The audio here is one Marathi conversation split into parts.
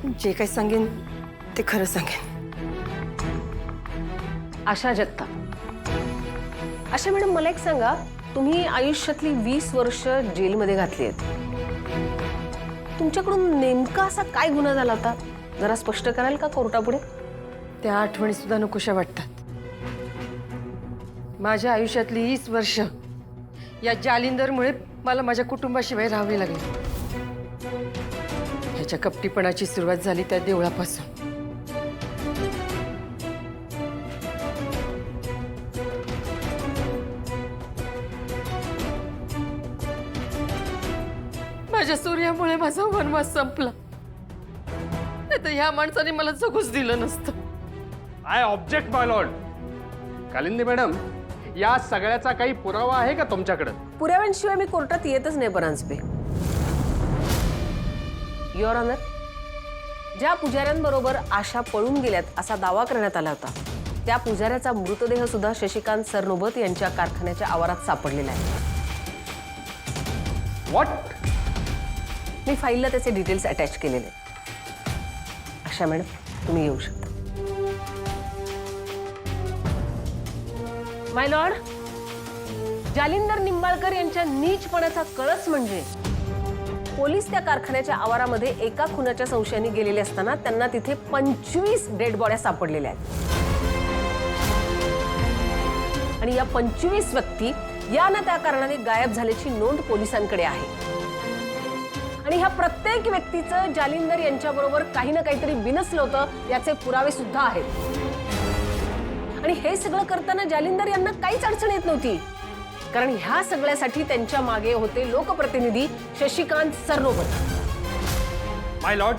जे काही सांगेन ते खरं सांगेन. आशा जगताप. आशा मॅडम, मला एक सांगा, तुम्ही आयुष्यातली 20 वर्ष जेलमध्ये घातली आहेत. तुमच्याकडून नेमका असा काय गुन्हा झाला होता? जरा स्पष्ट कराल का कोर्टापुढे? त्या आठवणी सुद्धा नकोशा वाटतात. माझ्या आयुष्यातली 20 वर्ष या जालिंदरमुळे मला माझ्या कुटुंबाशिवाय राहावे लागले. ह्याच्या कपटीपणाची सुरुवात झाली त्या देवळापासून. माझ्या सूर्यामुळे माझा वनवास संपला. नाही तर ह्या माणसाने मला जगूच दिलं नसतं. I object my Lord. Kalindi madam, या सगळ्याचा काही पुरावा आहे का तुमच्याकडे? पुराव्यांशिवाय मी कोर्टात येतच नाही परांजपे. युअर ऑनर, ज्या पुजाऱ्यांबरोबर आशा पळून गेल्यात असा दावा करण्यात आला होता, त्या पुजाऱ्याचा मृतदेह सुद्धा शशिकांत सरनोबत यांच्या कारखान्याच्या आवारात सापडलेला आहे. व्हॉट? मी फाईलला त्याचे डिटेल्स अटॅच केलेले. आशा मॅडम, तुम्ही येऊ शकता. माय लॉर्ड, जालिंदर निंबाळकर यांच्या नीचपणाचा कळस म्हणजे पोलीस त्या कारखान्याच्या आवारामध्ये एका खुनाच्या संशयाने गेलेले असताना त्यांना तिथे 25 डेड बॉड्या सापडलेल्या आहेत. आणि या 25 व्यक्ती या ना त्या कारणाने गायब झाल्याची नोंद पोलिसांकडे आहे. आणि ह्या प्रत्येक व्यक्तीचं जालिंदर यांच्याबरोबर काही ना काहीतरी बिनसलं होतं याचे पुरावे सुद्धा आहेत. आणि हे सगळं करताना जालिंदर यांना काहीच अडचण येत नव्हती, कारण ह्या सगळ्यासाठी त्यांच्या मागे होते लोकप्रतिनिधी शशिकांत सरनोबत. माय लॉर्ड,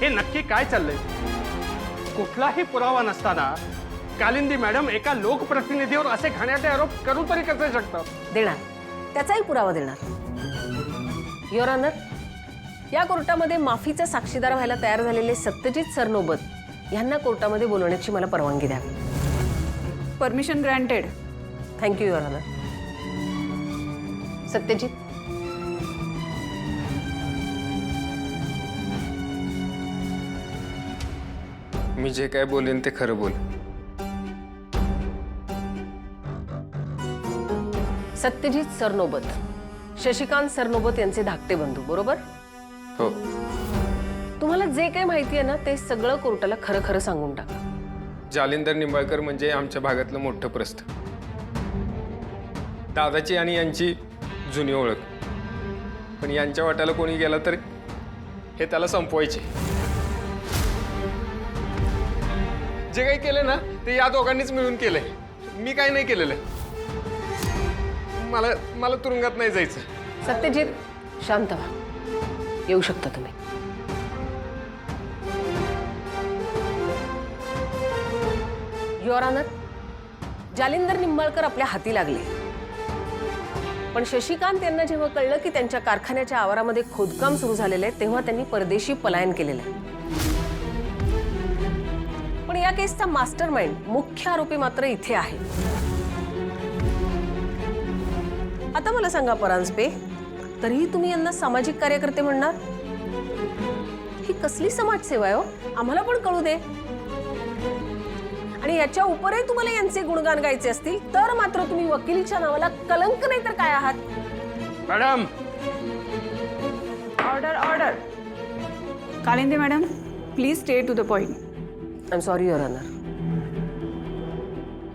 हे नक्की काय चाललंय? कुठलाही पुरावा नसताना कालिंदी मॅडम एका लोकप्रतिनिधीवर असे घाण्याचे आरोप करू तरी कसे शकतात? देणार, त्याचाही पुरावा देणार. युअर ऑनर, या कोर्टामध्ये माफीचा साक्षीदार व्हायला तयार झालेले सत्यजित सरनोबत यांना कोर्टामध्ये बोलवण्याची मला परवानगी द्यावी. Permission granted. Thank you your honour. Satyajit, मी जे काय बोलेन ते खरं बोल. सत्यजित सरनोबत, शशिकांत सरनोबत यांचे धाकटे बंधू, बरोबर? हो. तुम्हाला जे काही माहिती आहे ना, ते सगळं कोर्टाला खरं खरं सांगून टाका. जालिंदर निंबाळकर म्हणजे आमच्या भागातलं मोठं प्रस्थ. दादाची आणि यांची जुनी ओळख. पण यांच्या वाट्याला कोणी गेला तर हे त्याला संपवायचे. जे काही केलं ना ते या दोघांनीच मिळून केलंय. मी काय नाही केलेलं. मला तुरुंगात नाही जायचं. सत्यजित, शांत व्हा. येऊ शकता तुम्ही. युअर ऑनर, जालिंदर निंबाळकर आपल्या हाती लागले, पण शशिकांत यांना जेव्हा कळलं की त्यांच्या कारखान्याच्या आवारामध्ये खोदकाम सुरू झालेलं आहे, तेव्हा त्यांनी परदेशी पलायन केलेलं आहे. पण या केसचा मास्टरमाइंड, मुख्य आरोपी मात्र इथे आहे. आता मला सांगा परांजपे, तरीही तुम्ही यांना सामाजिक कार्यकर्ते म्हणणार? ही कसली समाजसेवा आहे हो? आम्हाला पण कळू दे. आणि याच्या उपरही तुम्हाला यांचे गुणगान गायचे असतील तर मात्र तुम्ही वकिलीच्या नावाला कलंक नाही तर काय आहात? Madam, order order. Kalindi madam, please stay to the point. I am sorry your honour.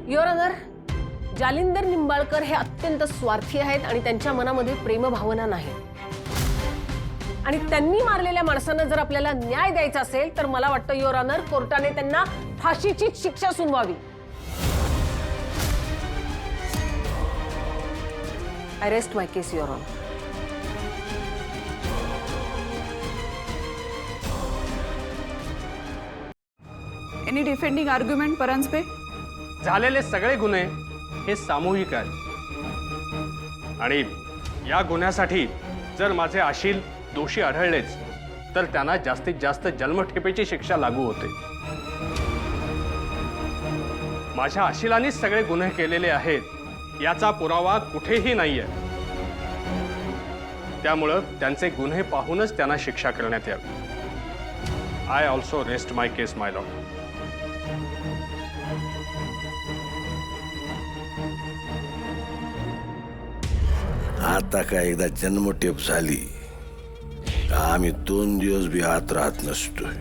Your honour, Jalindar Nimbalkar हे अत्यंत स्वार्थी आहेत आणि त्यांच्या मनामध्ये प्रेमभावना नाही. आणि त्यांनी मारलेल्या माणसांना जर आपल्याला न्याय द्यायचा असेल तर मला वाटतं युअर ऑनर, कोर्टाने त्यांना फाशीची शिक्षा सुनवावी. I rest my case your honour. Any defending argument Paranjpe? झालेले सगळे गुन्हे हे सामूहिक आहेत आणि या गुन्ह्यासाठी जर माझे आशील दोषी आढळलेच तर त्यांना जास्तीत जास्त जन्मठेपेची शिक्षा लागू होते. माझ्या आशिलानेच सगळे गुन्हे केलेले आहेत याचा पुरावा कुठेही नाहीये. त्यामुळे त्यांचे गुन्हे पाहूनच त्यांना शिक्षा करण्यात यावी. I also rest my case my Lord. आता काय एकदा जन्मटेप झाली का आम्ही 2 दिवस बी आत राहत नसतोय.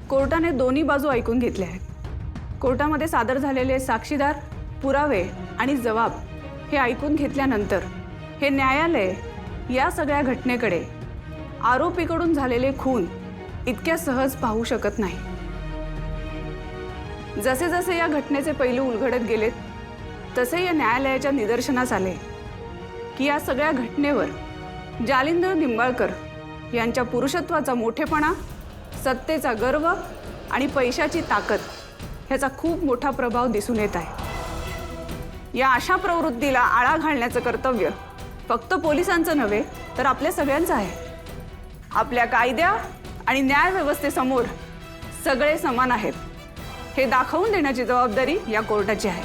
कोर्टाने दोन्ही बाजू ऐकून घेतल्या आहेत. कोर्टामध्ये सादर झालेले साक्षीदार, पुरावे आणि जबाब हे ऐकून घेतल्यानंतर हे न्यायालय या सगळ्या घटनेकडे आरोपीकडून झालेले खून इतक्या सहज पाहू शकत नाही. जसे जसे या घटनेचे पैलू उलगडत गेलेत तसे या न्यायालयाच्या निदर्शनास आले की या सगळ्या घटनेवर जालिंदर निंबाळकर यांच्या पुरुषत्वाचा मोठेपणा, सत्तेचा गर्व आणि पैशाची ताकद ह्याचा खूप मोठा प्रभाव दिसून येत आहे. या अशा प्रवृत्तीला आळा घालण्याचं कर्तव्य फक्त पोलिसांचं नव्हे तर आपल्या सगळ्यांचं आहे. आपल्या कायद्या आणि न्यायव्यवस्थेसमोर सगळे समान आहेत हे दाखवून देण्याची जबाबदारी या कोर्टाची आहे.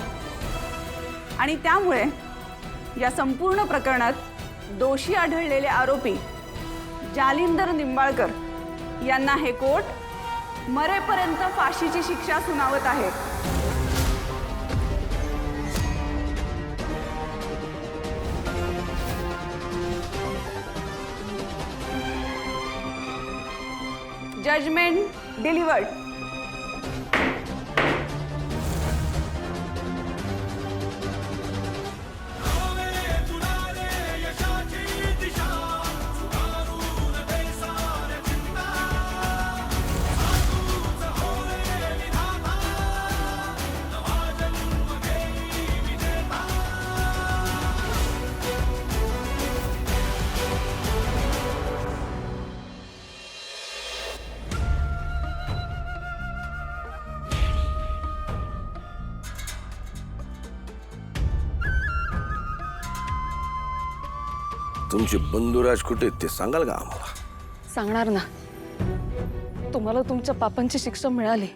आणि त्यामुळे या संपूर्ण प्रकरणात दोषी आढळलेले आरोपी जालिंदर निंबाळकर यांना हे कोर्ट मरेपर्यंत फाशीची शिक्षा सुनावत आहे. Judgement delivered. तुमचे बंधुराज कुठे ते सांगाल का आम्हाला? सांगणार ना. तुम्हाला तुमच्या पापांची शिक्षा मिळाली,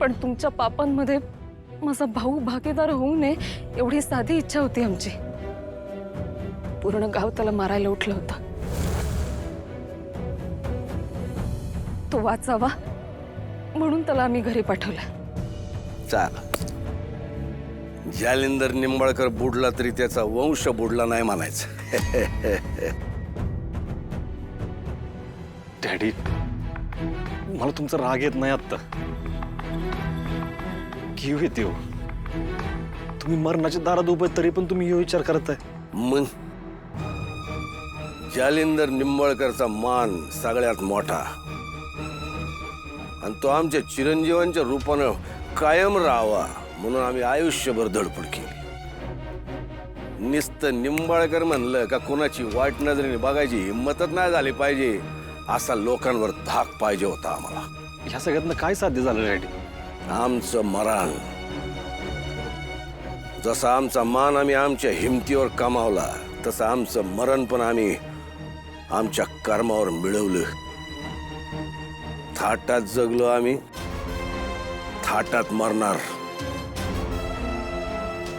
पण तुमच्या पापांमध्ये माझा भाऊ भागीदार होऊ नये एवढी साधी इच्छा होती आमची. पूर्ण गाव त्याला मारायला उठलं होतं. तो वाचावा म्हणून त्याला आम्ही घरी पाठवलं. चाल, जालिंदर निंबाळकर बुडला तरी त्याचा वंश बुडला नाही म्हणायचं. डॅडी, मला तुमचा राग येत नाही आत्ता. घेऊ येते हो. तुम्ही मरणाच्या दारात उभे तरी पण तुम्ही हे विचार करताय. मग जालिंदर निंबाळकरचा मान सगळ्यात मोठा आणि तो आमच्या चिरंजीवांच्या रूपानं कायम राहावा म्हणून आम्ही आयुष्यभर धडपड केली. नुसतं निंबाळकर म्हणलं का कोणाची वाईट नजरेने बघायची हिंमतच नाही झाली पाहिजे असा लोकांवर धाक पाहिजे होता आम्हाला. ह्या सगळ्यातनं काय साध्य झालं डॅडी? आमचं मरण. जसा आमचा मान आम्ही आमच्या हिमतीवर कमावला तसं आमचं मरण पण आम्ही आमच्या कर्मावर मिळवलं. थाटात जगलो आम्ही, थाटात मरणार.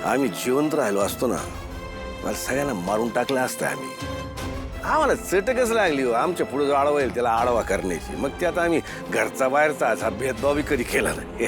आम्ही जिवंत राहिलो असतो ना, मला सगळ्यांना मारून टाकलं असतं आम्ही. आम्हाला चटकच लागली हो आमच्या पुढे जो आडवा येईल त्याला आडवा करण्याची. मग त्यात आम्ही घरचा बाहेरचा असा भेदभावही कधी केला नाही.